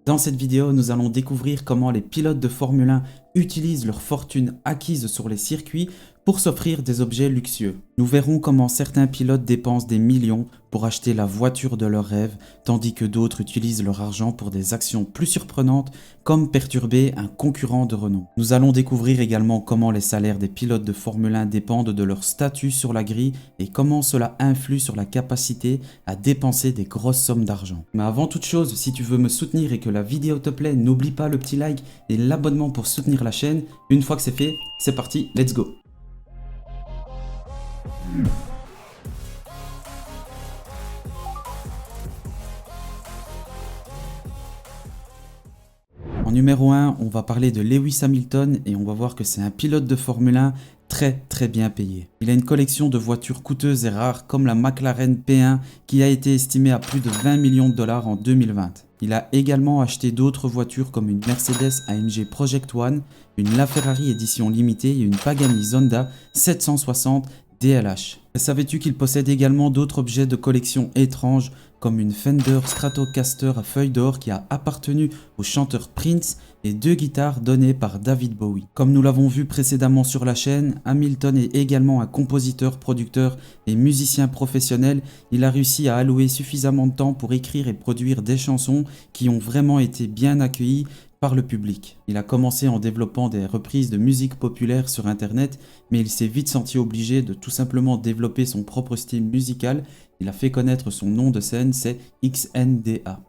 Dans cette vidéo, nous allons découvrir comment les pilotes de Formule 1 utilisent leur fortune acquise sur les circuits pour s'offrir des objets luxueux. Nous verrons comment certains pilotes dépensent des millions pour acheter la voiture de leurs rêves, tandis que d'autres utilisent leur argent pour des actions plus surprenantes, comme perturber un concurrent de renom. Nous allons découvrir également comment les salaires des pilotes de Formule 1 dépendent de leur statut sur la grille et comment cela influe sur la capacité à dépenser des grosses sommes d'argent. Mais avant toute chose, si tu veux me soutenir et que la vidéo te plaît, n'oublie pas le petit like et l'abonnement pour soutenir la chaîne. Une fois que c'est fait, c'est parti, let's go! En numéro 1, on va parler de Lewis Hamilton et on va voir que c'est un pilote de Formule 1 très bien payé. Il a une collection de voitures coûteuses et rares comme la McLaren P1 qui a été estimée à plus de 20 millions de dollars en 2020. Il a également acheté d'autres voitures comme une Mercedes AMG Project One, une LaFerrari édition limitée et une Pagani Zonda 760 DLH. Savais-tu qu'il possède également d'autres objets de collection étranges comme une Fender Stratocaster à feuilles d'or qui a appartenu au chanteur Prince et deux guitares données par David Bowie. Comme nous l'avons vu précédemment sur la chaîne, Hamilton est également un compositeur, producteur et musicien professionnel. Il a réussi à allouer suffisamment de temps pour écrire et produire des chansons qui ont vraiment été bien accueillies par le public. Il a commencé en développant des reprises de musique populaire sur internet, mais il s'est vite senti obligé de tout simplement développer son propre style musical. Il a fait connaître son nom de scène, c'est XNDA.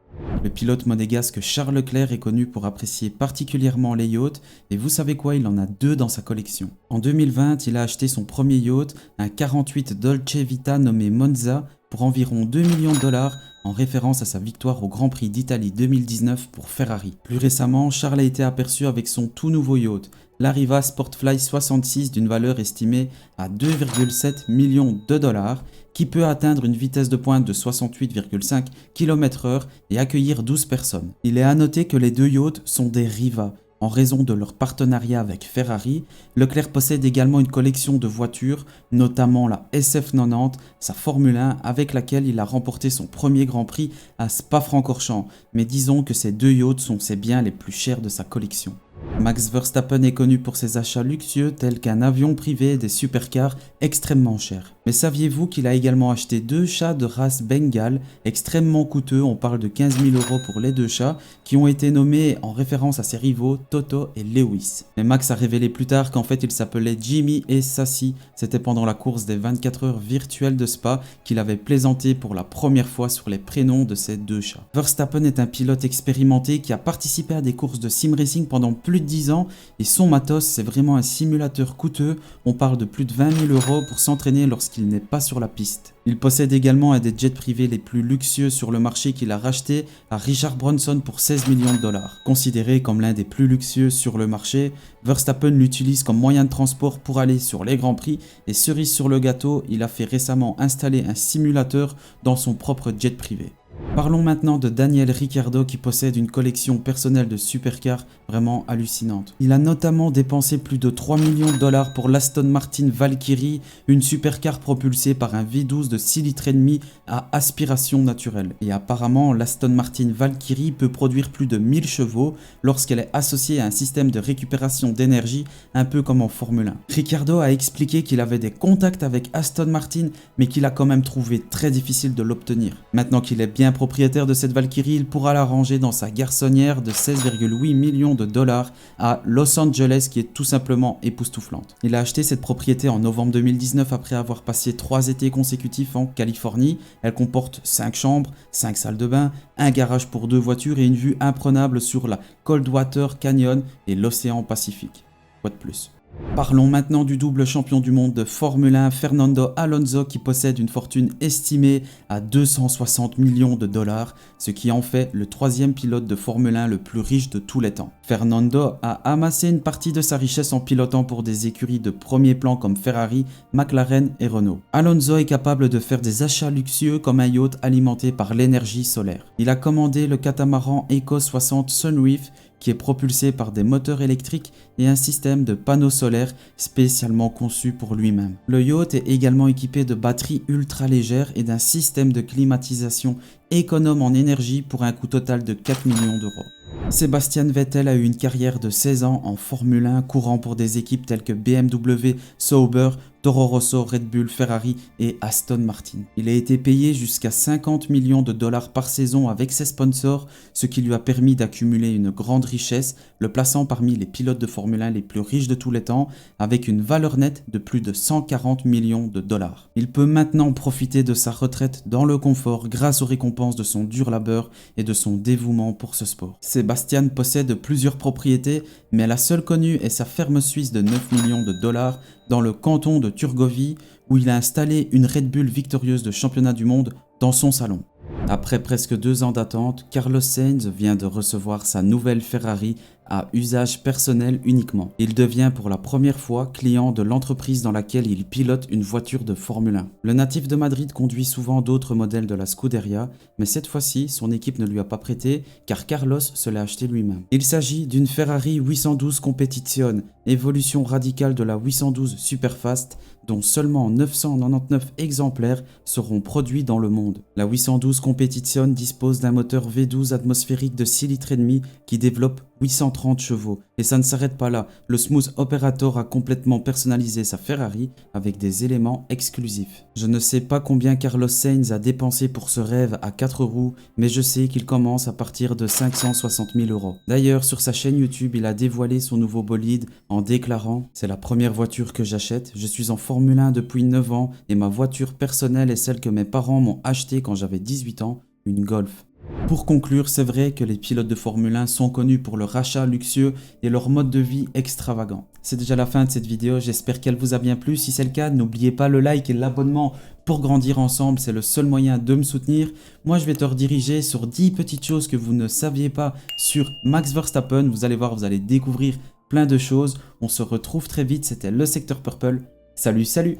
Le pilote monégasque Charles Leclerc est connu pour apprécier particulièrement les yachts et vous savez quoi, il en a deux dans sa collection. En 2020, il a acheté son premier yacht, un 48 Dolce Vita nommé Monza pour environ 2 millions de dollars en référence à sa victoire au Grand Prix d'Italie 2019 pour Ferrari. Plus récemment, Charles a été aperçu avec son tout nouveau yacht, l'Arriva Sportfly 66 d'une valeur estimée à 2,7 millions de dollars qui peut atteindre une vitesse de pointe de 68,5 km/h et accueillir 12 personnes. Il est à noter que les deux yachts sont des Riva. En raison de leur partenariat avec Ferrari, Leclerc possède également une collection de voitures, notamment la SF90, sa Formule 1 avec laquelle il a remporté son premier Grand Prix à Spa-Francorchamps. Mais disons que ces deux yachts sont ses biens les plus chers de sa collection. Max Verstappen est connu pour ses achats luxueux tels qu'un avion privé et des supercars extrêmement chers. Mais saviez-vous qu'il a également acheté deux chats de race Bengale extrêmement coûteux, on parle de 15 000 € pour les deux chats, qui ont été nommés en référence à ses rivaux Toto et Lewis. Mais Max a révélé plus tard qu'en fait il s'appelait Jimmy et Sassy, c'était pendant la course des 24 heures virtuelles de Spa qu'il avait plaisanté pour la première fois sur les prénoms de ces deux chats. Verstappen est un pilote expérimenté qui a participé à des courses de sim racing pendant plus de 10 ans et son matos c'est vraiment un simulateur coûteux, on parle de plus de 20 000 € pour s'entraîner lorsqu'il n'est pas sur la piste. Il possède également un des jets privés les plus luxueux sur le marché qu'il a racheté à Richard Branson pour 16 millions de dollars. Considéré comme l'un des plus luxueux sur le marché, Verstappen l'utilise comme moyen de transport pour aller sur les grands prix et cerise sur le gâteau, il a fait récemment installer un simulateur dans son propre jet privé. Parlons maintenant de Daniel Ricciardo qui possède une collection personnelle de supercars vraiment hallucinante. Il a notamment dépensé plus de 3 millions de dollars pour l'Aston Martin Valkyrie, une supercar propulsée par un V12 de 6,5 litres à aspiration naturelle. Et apparemment, l'Aston Martin Valkyrie peut produire plus de 1000 chevaux lorsqu'elle est associée à un système de récupération d'énergie un peu comme en Formule 1. Ricciardo a expliqué qu'il avait des contacts avec Aston Martin mais qu'il a quand même trouvé très difficile de l'obtenir. Maintenant qu'il est bien propriétaire de cette Valkyrie, il pourra la ranger dans sa garçonnière de 16,8 millions de dollars à Los Angeles qui est tout simplement époustouflante. Il a acheté cette propriété en novembre 2019 après avoir passé 3 étés consécutifs en Californie. Elle comporte 5 chambres, 5 salles de bain, un garage pour 2 voitures et une vue imprenable sur la Coldwater Canyon et l'océan Pacifique. Quoi de plus? Parlons maintenant du double champion du monde de Formule 1, Fernando Alonso, qui possède une fortune estimée à 260 millions de dollars, ce qui en fait le 3e pilote de Formule 1 le plus riche de tous les temps. Fernando a amassé une partie de sa richesse en pilotant pour des écuries de premier plan comme Ferrari, McLaren et Renault. Alonso est capable de faire des achats luxueux comme un yacht alimenté par l'énergie solaire. Il a commandé le catamaran Eco 60 Sunreef qui est propulsé par des moteurs électriques et un système de panneaux solaires spécialement conçu pour lui-même. Le yacht est également équipé de batteries ultra légères et d'un système de climatisation économe en énergie pour un coût total de 4 millions d'euros. Sebastian Vettel a eu une carrière de 16 ans en Formule 1, courant pour des équipes telles que BMW, Sauber, Toro Rosso, Red Bull, Ferrari et Aston Martin. Il a été payé jusqu'à 50 millions de dollars par saison avec ses sponsors, ce qui lui a permis d'accumuler une grande richesse, le plaçant parmi les pilotes de Formule 1 les plus riches de tous les temps, avec une valeur nette de plus de 140 millions de dollars. Il peut maintenant profiter de sa retraite dans le confort grâce aux récompenses de son dur labeur et de son dévouement pour ce sport. Sebastian possède plusieurs propriétés, mais la seule connue est sa ferme suisse de 9 millions de dollars dans le canton de Turgovie, où il a installé une Red Bull victorieuse de championnat du monde dans son salon. Après presque 2 ans d'attente, Carlos Sainz vient de recevoir sa nouvelle Ferrari à usage personnel uniquement. Il devient pour la première fois client de l'entreprise dans laquelle il pilote une voiture de Formule 1. Le natif de Madrid conduit souvent d'autres modèles de la Scuderia, mais cette fois-ci, son équipe ne lui a pas prêté car Carlos se l'a acheté lui-même. Il s'agit d'une Ferrari 812 Competizione, évolution radicale de la 812 Superfast, dont seulement 999 exemplaires seront produits dans le monde. La 812 Competizione dispose d'un moteur V12 atmosphérique de 6,5 litres qui développe 830 chevaux. Et ça ne s'arrête pas là, le Smooth Operator a complètement personnalisé sa Ferrari avec des éléments exclusifs. Je ne sais pas combien Carlos Sainz a dépensé pour ce rêve à 4 roues, mais je sais qu'il commence à partir de 560 000 €. D'ailleurs, sur sa chaîne YouTube, il a dévoilé son nouveau bolide en déclarant « C'est la première voiture que j'achète, je suis en Formule 1 depuis 9 ans et ma voiture personnelle est celle que mes parents m'ont achetée quand j'avais 18 ans, une Golf ». Pour conclure, c'est vrai que les pilotes de Formule 1 sont connus pour leur achat luxueux et leur mode de vie extravagant. C'est déjà la fin de cette vidéo, j'espère qu'elle vous a bien plu. Si c'est le cas, n'oubliez pas le like et l'abonnement pour grandir ensemble, c'est le seul moyen de me soutenir. Moi, je vais te rediriger sur 10 petites choses que vous ne saviez pas sur Max Verstappen. Vous allez voir, vous allez découvrir plein de choses. On se retrouve très vite, c'était le Secteur Purple. Salut, salut!